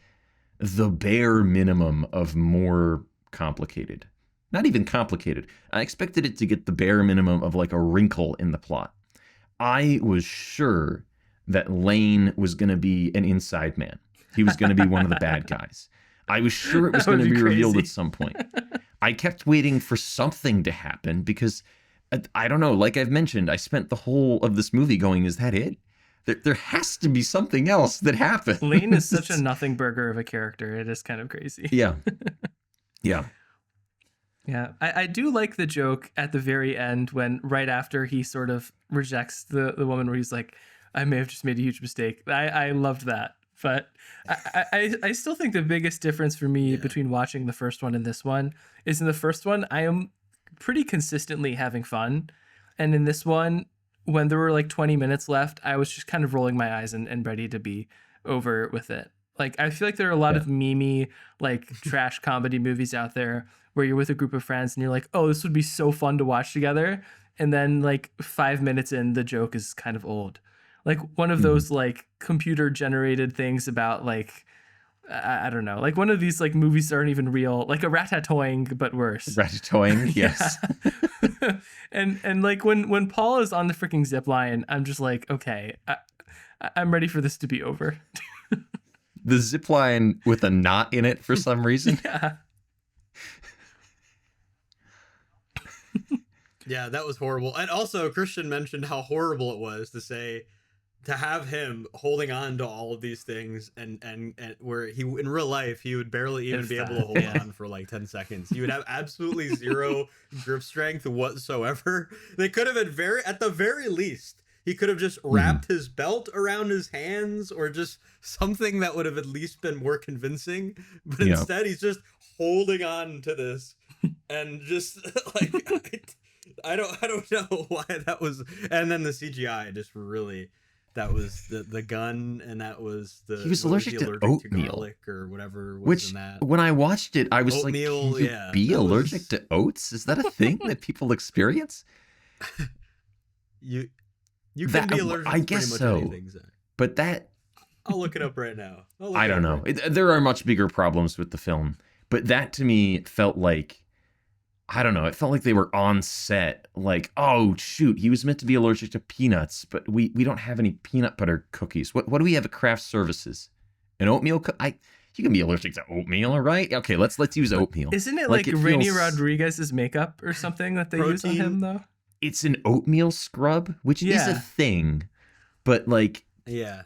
the bare minimum of more complicated. Not even complicated. I expected it to get the bare minimum of like a wrinkle in the plot. I was sure that Lane was going to be an inside man. He was going to be one of the bad guys. I was sure it was going to be revealed at some point. I kept waiting for something to happen because, I don't know, like I've mentioned, I spent the whole of this movie going, is that it? There has to be something else that happens. Lane is such a nothing burger of a character. It is kind of crazy. Yeah. Yeah. Yeah. I do like the joke at the very end when right after he sort of rejects the woman where he's like, I may have just made a huge mistake. I loved that. But I still think the biggest difference for me between watching the first one and this one is in the first one, I am pretty consistently having fun. And in this one, when there were like 20 minutes left, I was just kind of rolling my eyes and ready to be over with it. Like, I feel like there are a lot of memey, like trash comedy movies out there where you're with a group of friends and you're like, oh, this would be so fun to watch together. And then like 5 minutes in, the joke is kind of old. Like one of those like computer generated things about like, I don't know, like one of these like movies that aren't even real, like a Ratatouille, but worse. Ratatouille, yes. and like when Paul is on the freaking zip line, I'm just like, okay, I'm ready for this to be over. The zip line with a knot in it for some reason. Yeah. Yeah, that was horrible. And also, Christian mentioned how horrible it was to have him holding on to all of these things and where he in real life he would barely even be able to hold on for like 10 seconds. He would have absolutely zero grip strength whatsoever. They could have at the very least he could have just wrapped his belt around his hands or just something that would have at least been more convincing. But instead he's just holding on to this and just like I don't know why that was. And then the CGI just really, that was the gun, and that was he was allergic to oatmeal garlic or whatever was which in that. When I watched it, I was oatmeal, like, can you be allergic to oats? Is that a thing that people experience? You can be allergic to pretty much anything, Zach. But that I'll look it up right now. I don't know. There are much bigger problems with the film, but that to me felt like, I don't know. It felt like they were on set. Like, oh shoot, he was meant to be allergic to peanuts, but we don't have any peanut butter cookies. What do we have at craft services? An oatmeal? You can be allergic to oatmeal, all right? Okay, let's use oatmeal. Isn't it like Rainy Rodriguez's makeup or something that they use on him though? It's an oatmeal scrub, which is a thing, but like, yeah.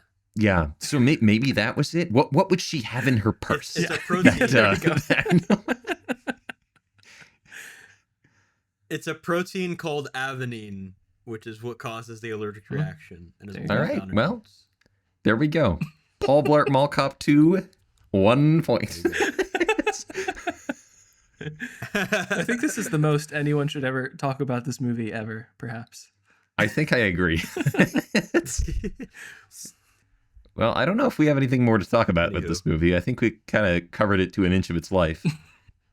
So maybe that was it. What would she have in her purse? It's a protein. It's a protein called avenine, which is what causes the allergic reaction. And is all right. Well, there we go. Paul Blart Mall Cop 2, 1 point. I think this is the most anyone should ever talk about this movie ever, perhaps. I think I agree. Well, I don't know if we have anything more to talk about with this movie. I think we kind of covered it to an inch of its life.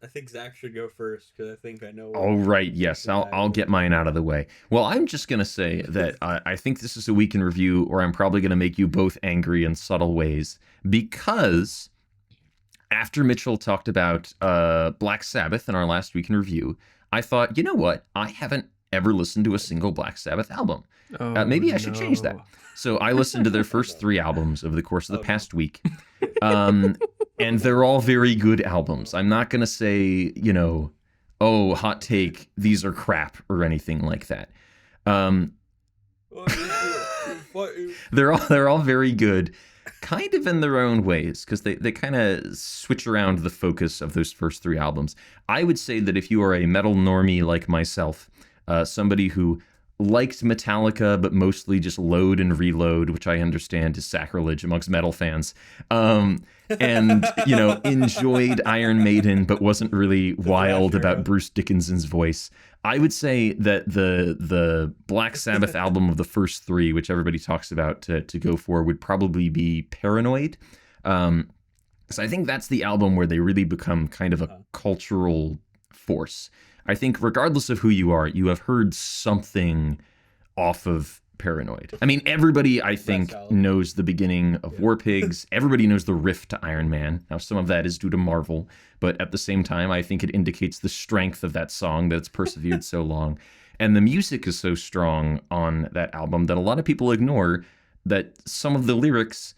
I think Zach should go first because I think I know. All right, yes, I'll get mine out of the way. Well, I'm just going to say that I think this is a week in review where I'm probably going to make you both angry in subtle ways, because after Mitchell talked about Black Sabbath in our last week in review, I thought, you know what? I haven't ever listened to a single Black Sabbath album. Maybe I should change that. So I listened to their first 3 albums over the course of the past week. And they're all very good albums. I'm not going to say, oh, hot take, these are crap or anything like that. They're all very good, kind of in their own ways, because they kind of switch around the focus of those first 3 albums. I would say that if you are a metal normie like myself, somebody who liked Metallica, but mostly just load and reload, which I understand is sacrilege amongst metal fans, and enjoyed Iron Maiden, but wasn't really wild about Bruce Dickinson's voice, I would say that the Black Sabbath album of the first 3, which everybody talks about to go for, would probably be Paranoid. So I think that's the album where they really become kind of a cultural force. I think regardless of who you are, you have heard something off of Paranoid. I mean, everybody, I think, knows the beginning of War Pigs. Everybody knows the riff to Iron Man. Now, some of that is due to Marvel, but at the same time, I think it indicates the strength of that song, that it's persevered so long. And the music is so strong on that album that a lot of people ignore that some of the lyrics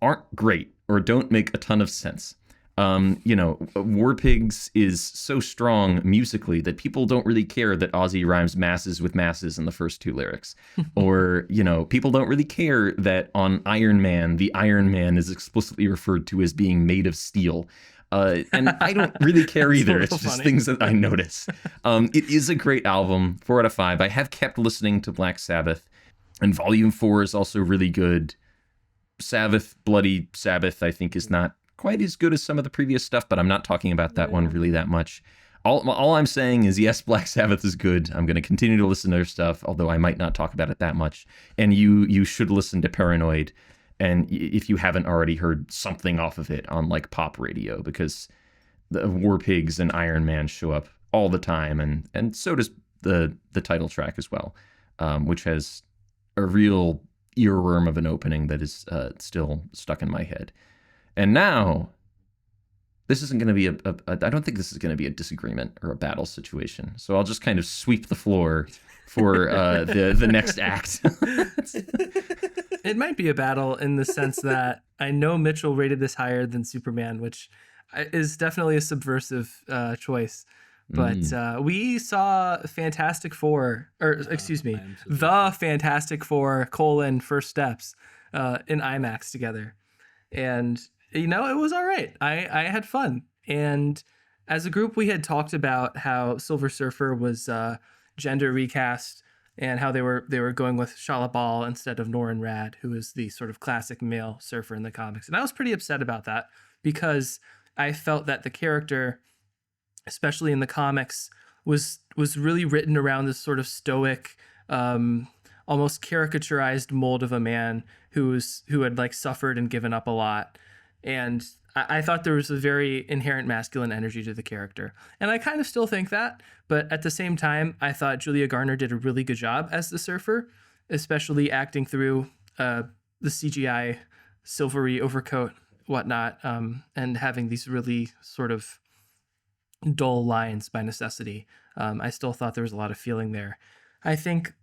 aren't great or don't make a ton of sense. War Pigs is so strong musically that people don't really care that Ozzy rhymes masses with masses in the first 2 lyrics. Or, people don't really care that on Iron Man, the Iron Man is explicitly referred to as being made of steel. And I don't really care either. It's just things that I notice. It is a great album, 4 out of 5. I have kept listening to Black Sabbath, and Volume 4 is also really good. Sabbath, Bloody Sabbath, I think is not quite as good as some of the previous stuff, but I'm not talking about that one really that much. All I'm saying is, yes, Black Sabbath is good. I'm going to continue to listen to their stuff, although I might not talk about it that much. And you should listen to Paranoid, and if you haven't already heard something off of it on like pop radio, because the War Pigs and Iron Man show up all the time, and so does the title track as well, which has a real earworm of an opening that is still stuck in my head. And now, this isn't going to be I don't think this is going to be a disagreement or a battle situation. So I'll just kind of sweep the floor for the next act. It might be a battle in the sense that I know Mitchell rated this higher than Superman, which is definitely a subversive choice. But we saw Fantastic Four, The Fantastic Four: First Steps in IMAX together. And it was all right. I had fun. And as a group, we had talked about how Silver Surfer was gender recast and how they were going with Shala Bal instead of Norin Rad, who is the sort of classic male surfer in the comics. And I was pretty upset about that because I felt that the character, especially in the comics, was really written around this sort of stoic, almost caricaturized mold of a man who had like suffered and given up a lot. And I thought there was a very inherent masculine energy to the character. And I kind of still think that. But at the same time, I thought Julia Garner did a really good job as the surfer, especially acting through the CGI silvery overcoat, whatnot, and having these really sort of dull lines by necessity. I still thought there was a lot of feeling there. I think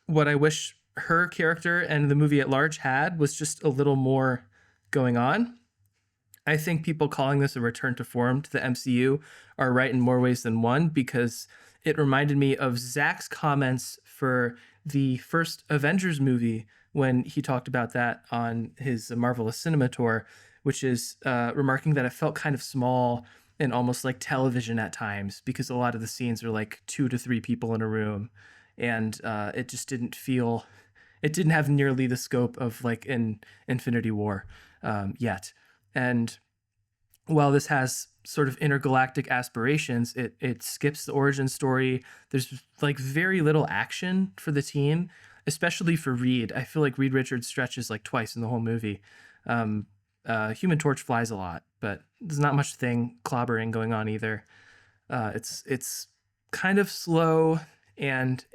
what I wish her character and the movie at large had was just a little more going on. I think people calling this a return to form to the MCU are right in more ways than one, because it reminded me of Zach's comments for the first Avengers movie when he talked about that on his Marvelous Cinema Tour, which is remarking that it felt kind of small and almost like television at times, because a lot of the scenes are like 2 to 3 people in a room, and it just didn't feel, it didn't have nearly the scope of like in Infinity War yet. And while this has sort of intergalactic aspirations, it skips the origin story. There's like very little action for the team, especially for Reed. I feel like Reed Richards stretches like twice in the whole movie. Human Torch flies a lot, but there's not much thing clobbering going on either. It's kind of slow, and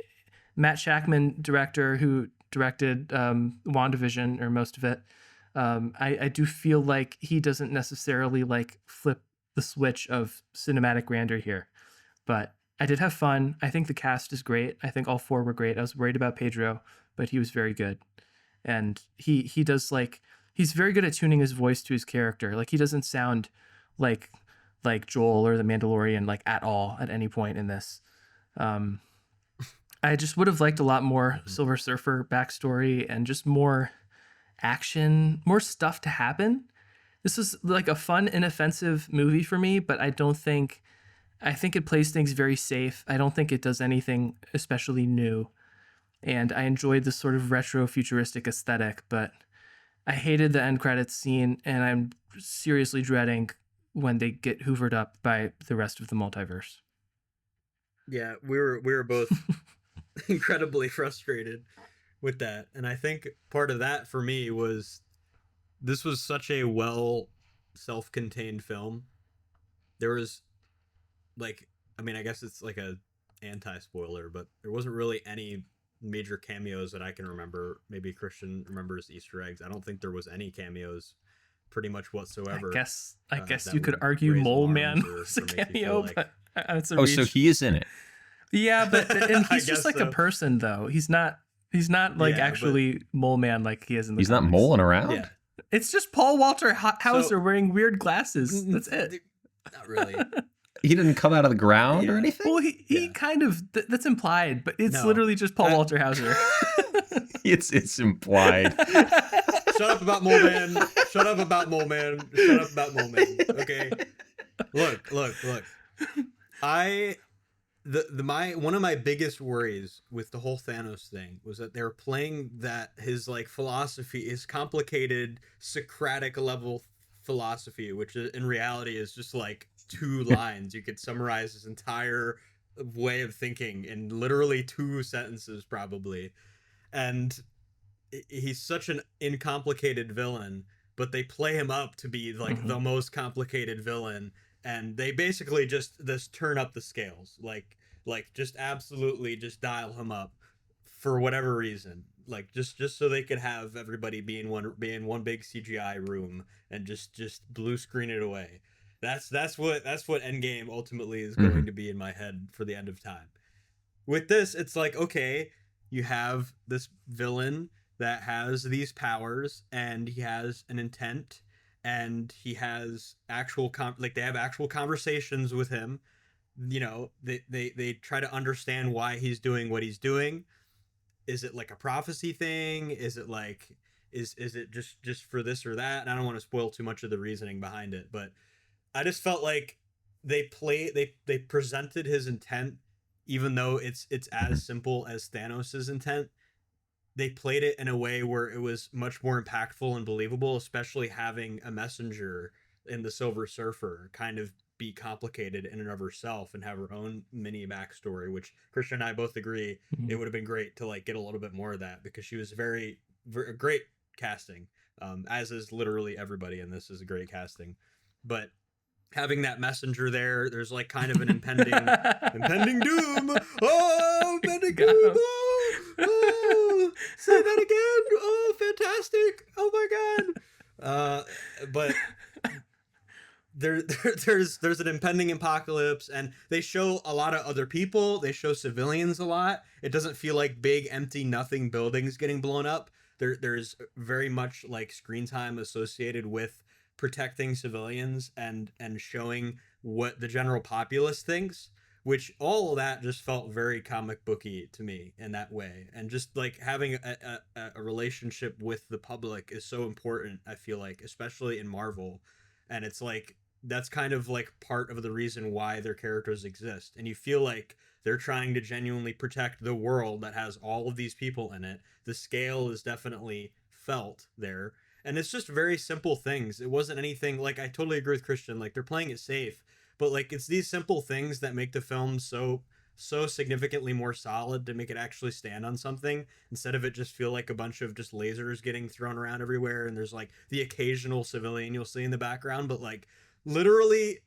Matt Shackman, director who directed WandaVision, or most of it, I do feel like he doesn't necessarily like flip the switch of cinematic grandeur here, but I did have fun. I think the cast is great. I think all 4 were great. I was worried about Pedro, but he was very good. And he does like, he's very good at tuning his voice to his character. Like he doesn't sound like Joel or the Mandalorian like at all at any point in this. I just would have liked a lot more Silver Surfer backstory and just more action, more stuff to happen. This is like a fun, inoffensive movie for me, but I think it plays things very safe. I don't think it does anything especially new. And I enjoyed this sort of retro futuristic aesthetic, but I hated the end credits scene, and I'm seriously dreading when they get hoovered up by the rest of the multiverse. Yeah, we were both incredibly frustrated with that. And I think part of that for me was this was such a well self-contained film. There was like, I mean, I guess it's like a anti-spoiler, but there wasn't really any major cameos that I can remember. Maybe Christian remembers Easter eggs. I don't think there was any cameos pretty much whatsoever. I guess you could argue Mole Man was a cameo, but it's a reach. So he is in it. Yeah, but and he's just like a person though. He's not like actually Mole Man like he is in the He's comics. not moling around? Yeah. It's just Paul Walter Hauser wearing weird glasses. That's it. Not really. He didn't come out of the ground or anything? Well, he kind of, that's implied, but it's literally just Paul Walter Hauser. It's implied. Shut up about Mole Man. Shut up about Mole Man. Shut up about Mole Man. Okay. Look. One of my biggest worries with the whole Thanos thing was that they were playing that his like philosophy is complicated Socratic level philosophy, which in reality is just like 2 lines. You could summarize his entire way of thinking in literally 2 sentences probably. And he's such an incomplicated villain, but they play him up to be like the most complicated villain, and they basically just turn up the scales, like just absolutely just dial him up for whatever reason, like just so they could have everybody be in one big CGI room and just blue screen it away. That's what Endgame ultimately is going to be in my head for the end of time. With this, it's like, okay, you have this villain that has these powers, and he has an intent, and he has actual they have actual conversations with him. You know, they try to understand why he's doing what he's doing. Is it like a prophecy thing? Is it like is it just for this or that? And I don't want to spoil too much of the reasoning behind it, but I just felt like they presented his intent, even though it's as simple as Thanos' intent. They played it in a way where it was much more impactful and believable, especially having a messenger in the Silver Surfer kind of be complicated in and of herself and have her own mini backstory, which Christian and I both agree it would have been great to like get a little bit more of that, because she was very, very great casting, as is literally everybody in this is a great casting. But having that messenger there's like kind of an impending doom. Oh, impending doom. Oh! Oh, say that again. Oh, fantastic. Oh my god. But there's an impending apocalypse, and they show a lot of other people. They show civilians a lot. It doesn't feel like big empty nothing buildings getting blown up. There's very much like screen time associated with protecting civilians and showing what the general populace thinks, which all of that just felt very comic booky to me in that way. And just like having a relationship with the public is so important, I feel like, especially in Marvel. And it's like that's kind of like part of the reason why their characters exist. And you feel like they're trying to genuinely protect the world that has all of these people in it. The scale is definitely felt there. And it's just very simple things. It wasn't anything like, I totally agree with Christian. Like, they're playing it safe, but like it's these simple things that make the film so significantly more solid, to make it actually stand on something, instead of it just feel like a bunch of just lasers getting thrown around everywhere, and there's like the occasional civilian you'll see in the background. But like literally,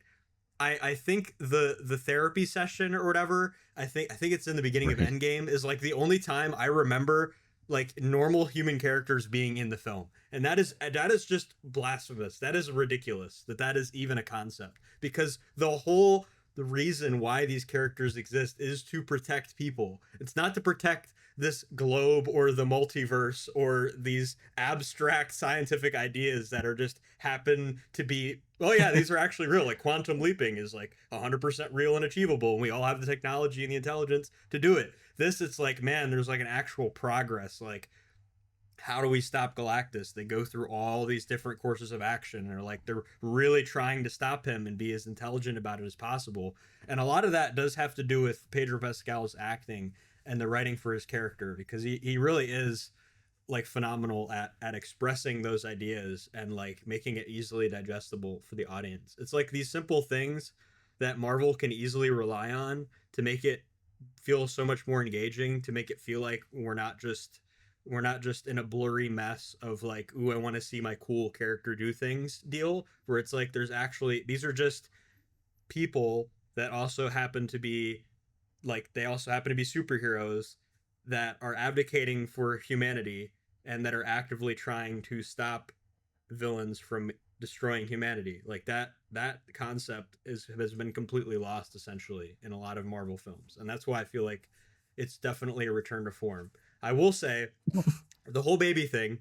I think the therapy session or whatever, I think it's in the beginning of Endgame, is like the only time I remember like normal human characters being in the film. And that is just blasphemous. That is ridiculous that is even a concept, because the reason why these characters exist is to protect people. It's not to protect this globe or the multiverse or these abstract scientific ideas that are just happen to be, oh yeah, these are actually real. Like quantum leaping is like 100% real and achievable, and we all have the technology and the intelligence to do it. This, it's like, man, there's like an actual progress. Like, how do we stop Galactus? They go through all these different courses of action, and they're really trying to stop him and be as intelligent about it as possible. And a lot of that does have to do with Pedro Pascal's acting and the writing for his character, because he really is like phenomenal at expressing those ideas and like making it easily digestible for the audience. It's like these simple things that Marvel can easily rely on to make it feel so much more engaging, to make it feel like we're not just in a blurry mess of like, ooh, I want to see my cool character do things deal, where it's like there's actually, these are just people that also happen to be like, they also happen to be superheroes that are abdicating for humanity and that are actively trying to stop villains from destroying humanity. Like that concept has been completely lost essentially in a lot of Marvel films. And that's why I feel like it's definitely a return to form. I will say the whole baby thing,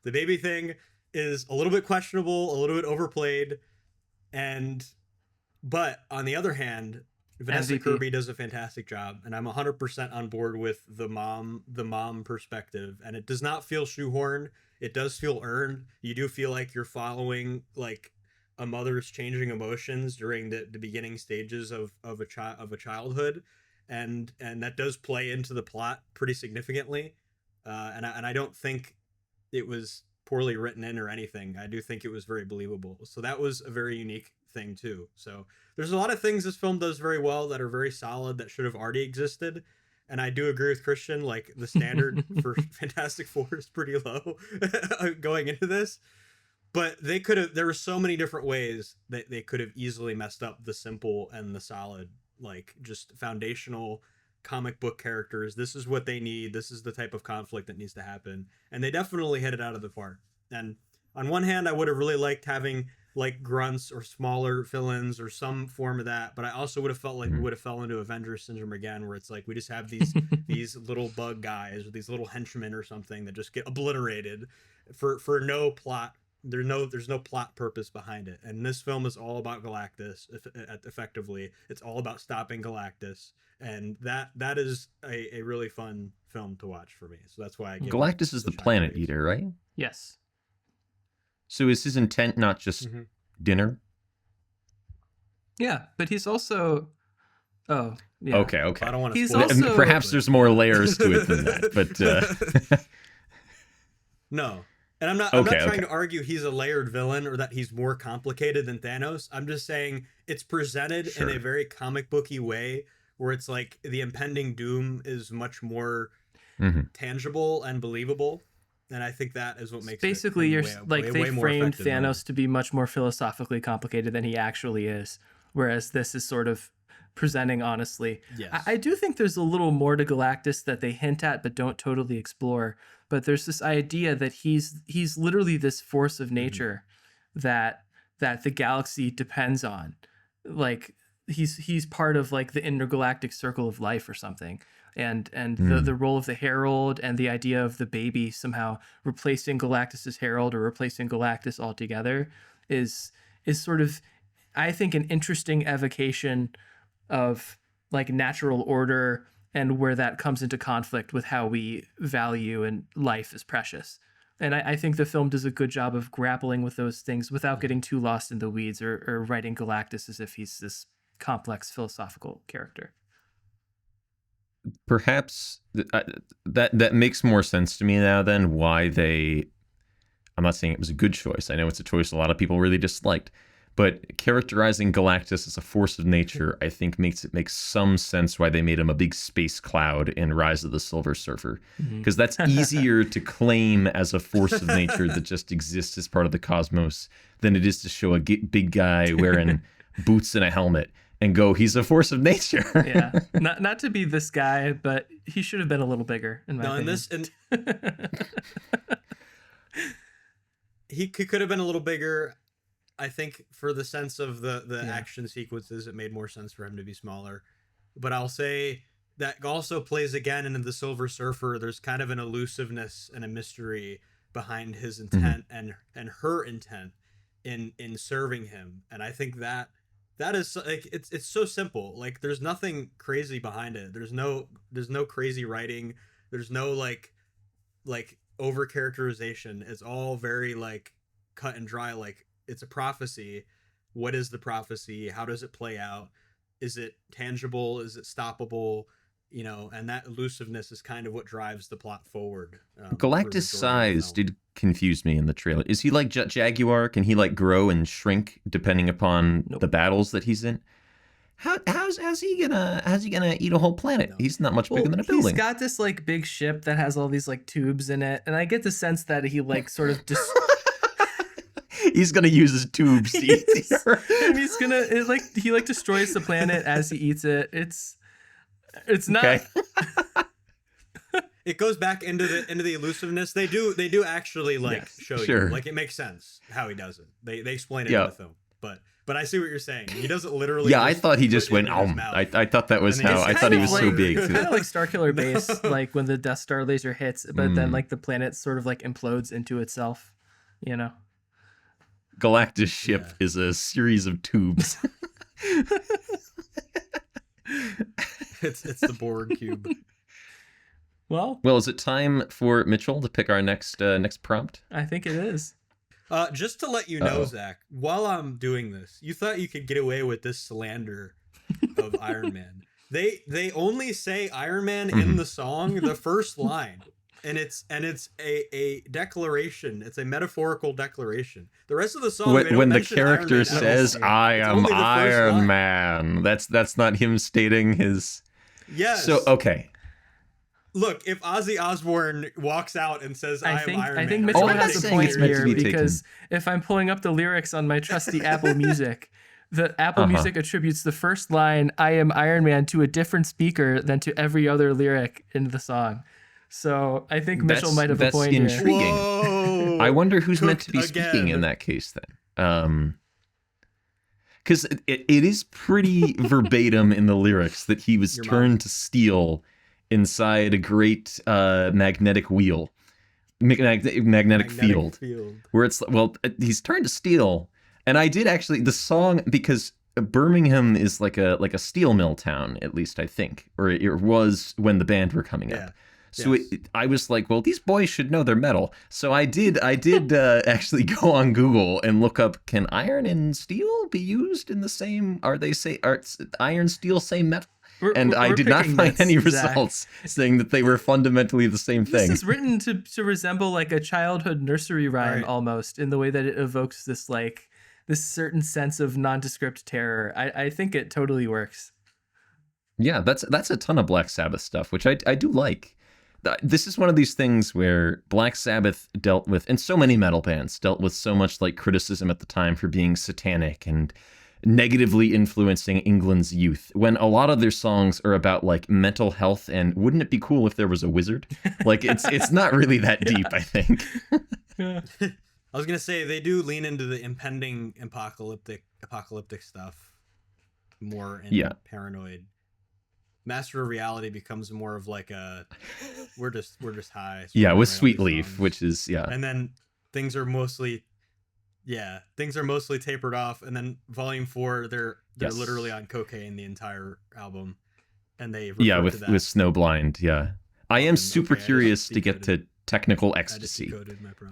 the baby thing is a little bit questionable, a little bit overplayed. But on the other hand, Vanessa Kirby does a fantastic job, and I'm 100% on board with the mom perspective, and it does not feel shoehorned. It does feel earned. You do feel like you're following like a mother's changing emotions during the beginning stages of a childhood, and that does play into the plot pretty significantly. And I don't think it was poorly written in or anything. I do think it was very believable. So that was a very unique thing too. So there's a lot of things this film does very well that are very solid that should have already existed. And I do agree with Christian, like the standard for Fantastic Four is pretty low going into this. But there were so many different ways that they could have easily messed up the simple and the solid, like just foundational comic book characters. This is what they need. This is the type of conflict that needs to happen. And they definitely hit it out of the park. And on one hand, I would have really liked having like grunts or smaller villains or some form of that, but I also would have felt like we would have fell into Avengers syndrome again, where it's like we just have these little bug guys or these little henchmen or something that just get obliterated for no plot. There's no plot purpose behind it. And this film is all about Galactus. Effectively, it's all about stopping Galactus, and that is a really fun film to watch for me. So that's why I give Galactus is the planet eater, right? Yes. So is his intent not just dinner? Yeah, but he's also. Oh, yeah. Okay. I don't want to. He's spoil also. Perhaps there's more layers to it than that, but no. And I'm not trying to argue he's a layered villain or that he's more complicated than Thanos. I'm just saying it's presented in a very comic booky way, where it's like the impending doom is much more tangible and believable. And I think that is what makes basically it they framed Thanos to be much more philosophically complicated than he actually is, whereas this is sort of presenting honestly. Yes. I do think there's a little more to Galactus that they hint at but don't totally explore. But there's this idea that he's literally this force of nature that the galaxy depends on. Like he's part of like the intergalactic circle of life or something. And the role of the Herald and the idea of the baby somehow replacing Galactus's Herald or replacing Galactus altogether is sort of, I think, an interesting evocation of like natural order and where that comes into conflict with how we value and life is precious. And I think the film does a good job of grappling with those things without getting too lost in the weeds or writing Galactus as if he's this complex philosophical character. Perhaps that makes more sense to me now than why they, I'm not saying it was a good choice. I know it's a choice a lot of people really disliked, but characterizing Galactus as a force of nature, I think makes some sense why they made him a big space cloud in Rise of the Silver Surfer, because that's easier to claim as a force of nature that just exists as part of the cosmos than it is to show a big guy wearing boots and a helmet and go, he's a force of nature. Yeah, not to be this guy, but he should have been a little bigger in my opinion. He could have been a little bigger. I think for the sense of the action sequences, it made more sense for him to be smaller. But I'll say that also plays again into the Silver Surfer. There's kind of an elusiveness and a mystery behind his intent and her intent in serving him. And I think that is like it's so simple. Like there's nothing crazy behind it. There's no crazy writing. There's no like over characterization. It's all very like cut and dry. Like it's a prophecy. What is the prophecy? How does it play out? Is it tangible? Is it stoppable? You know, and that elusiveness is kind of what drives the plot forward. Galactus' size did confuse me in the trailer. Is he like Jaguar? Can he like grow and shrink depending upon the battles that he's in? How's he gonna eat a whole planet? He's not much bigger than a building. He's got this like big ship that has all these like tubes in it, and I get the sense that he like sort of he's gonna use his tubes to eat the Earth. And he's gonna he destroys the planet as he eats it. It's not. Okay. It goes back into the elusiveness. They do actually show you. Like it makes sense how he does it. They explain it in the film. But I see what you're saying. He doesn't literally. Yeah, I thought he just went. I thought that was how. I thought he was so big. Kind of like Starkiller Base, like when the Death Star laser hits, but then like the planet sort of like implodes into itself. You know. Galactus' ship is a series of tubes. It's the Borg cube. Well, is it time for Mitchell to pick our next prompt? I think it is. Just to let you know, Zach, while I'm doing this, you thought you could get away with this slander of Iron Man. They only say Iron Man in the song, the first line. And it's a declaration. It's a metaphorical declaration. The rest of the song, when the character says "I am Iron Man," that's not him stating his. Yes. So okay. Look, if Ozzy Osbourne walks out and says "I am Iron Man," I think Mitchell has a point here because if I'm pulling up the lyrics on my trusty Apple Music, the Apple Music attributes the first line "I am Iron Man" to a different speaker than to every other lyric in the song. So I think Mitchell might have a point here. That's intriguing. Whoa. I wonder who's meant to be speaking in that case then. Because it is pretty verbatim in the lyrics that he was turned to steel inside a great magnetic wheel, magnetic field, where it's, he's turned to steel. And I did actually, the song, because Birmingham is like a steel mill town, at least I think, or it was when the band were coming up. So I was like, well, these boys should know their metal. So I did actually go on Google and look up, can iron and steel be used in the same, are iron, steel, same metal? I did not find any results saying that they were fundamentally the same thing. This is written to resemble like a childhood nursery rhyme almost, in the way that it evokes this certain sense of nondescript terror. I think it totally works. Yeah, that's a ton of Black Sabbath stuff, which I do like. This is one of these things where Black Sabbath dealt with, and so many metal bands dealt with so much like criticism at the time for being satanic and negatively influencing England's youth, when a lot of their songs are about like mental health and wouldn't it be cool if there was a wizard? Like it's not really that deep, I think. Yeah. I was gonna say they do lean into the impending apocalyptic stuff more, and paranoid. Master of Reality becomes more of like a we're just high. Yeah, with Sweet Leaf, which is and then things are mostly tapered off, and then Volume 4 they're literally on cocaine the entire album, and they with Snowblind. Yeah, I am super curious to get to Technical Ecstasy,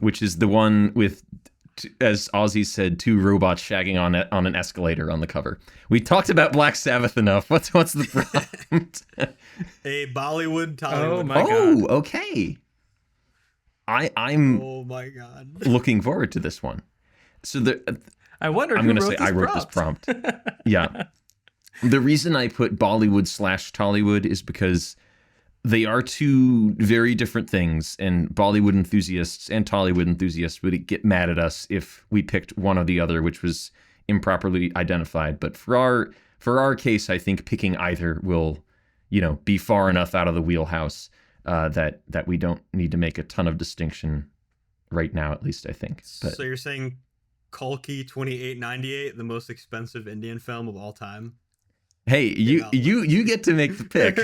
which is the one with, as Ozzy said, 2 robots shagging on an escalator on the cover. We talked about Black Sabbath enough. What's the prompt? A Bollywood Tollywood. Oh my god. Okay. I'm. Oh my god. Looking forward to this one. So I wonder. I'm going to say I wrote this prompt. Yeah. The reason I put Bollywood/Tollywood is because they are 2 very different things, and Bollywood enthusiasts and Tollywood enthusiasts would get mad at us if we picked one or the other, which was improperly identified. But for our case, I think picking either will, be far enough out of the wheelhouse that we don't need to make a ton of distinction right now, at least I think. But, so you're saying Kalki 2898, the most expensive Indian film of all time? Hey, you get to make the pick.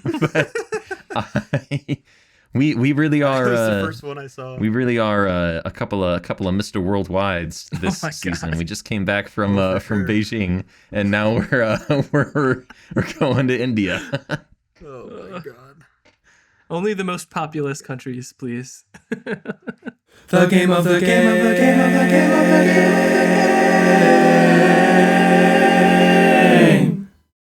But we really are. That was the first one I saw. We really are a couple of Mr. Worldwides this season. God. We just came back from Beijing, and now we're going to India. Oh my god! Only the most populous countries, please. The game of the game of the game of the game of the game.